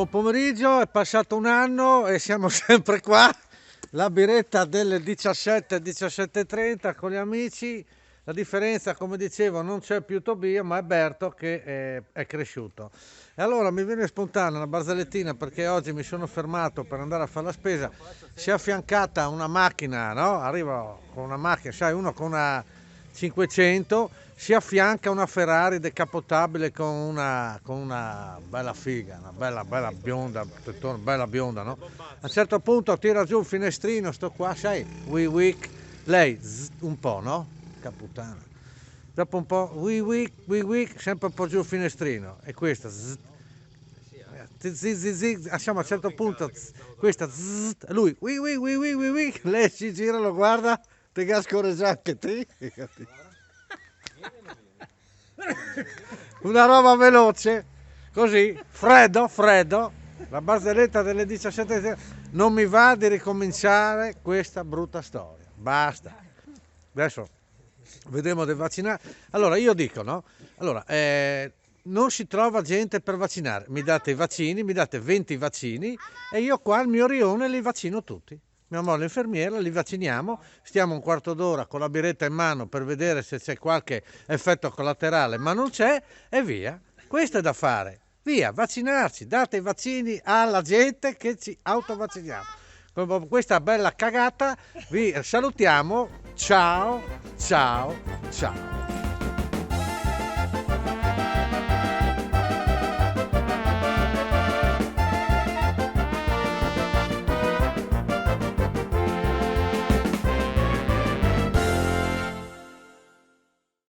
Buon pomeriggio, è passato un anno e siamo sempre qua, la biretta delle 17:30 con gli amici. La differenza, come dicevo, non c'è più Tobia, ma è Berto che è cresciuto. E allora mi viene spontanea una barzellettina perché oggi mi sono fermato per andare a fare la spesa. Si è affiancata una macchina, no? Arrivo con una macchina, sai, uno con una 500, si affianca una Ferrari decapotabile con una bella figa, una bella bionda, bella bionda, no? A un certo punto tira giù il finestrino, sto qua, sai, lei un po', no? Caputtana. Dopo un po', sempre un po' giù il finestrino, e questa, siamo a un certo punto, questa, lui, lei si gira, lo guarda, te gascoreggia anche te. Una roba veloce, così, freddo, la barzelletta delle 17, non mi va di ricominciare questa brutta storia, basta. Adesso vedremo dei vaccinati. Allora io dico, no? Allora, non si trova gente per vaccinare, mi date i vaccini, mi date 20 vaccini e io qua al mio rione li vaccino tutti. Mia moglie infermiera, li vacciniamo, stiamo un quarto d'ora con la biretta in mano per vedere se c'è qualche effetto collaterale, ma non c'è, e via. Questo è da fare, via, vaccinarci, date i vaccini alla gente che ci autovacciniamo. Con questa bella cagata vi salutiamo, ciao.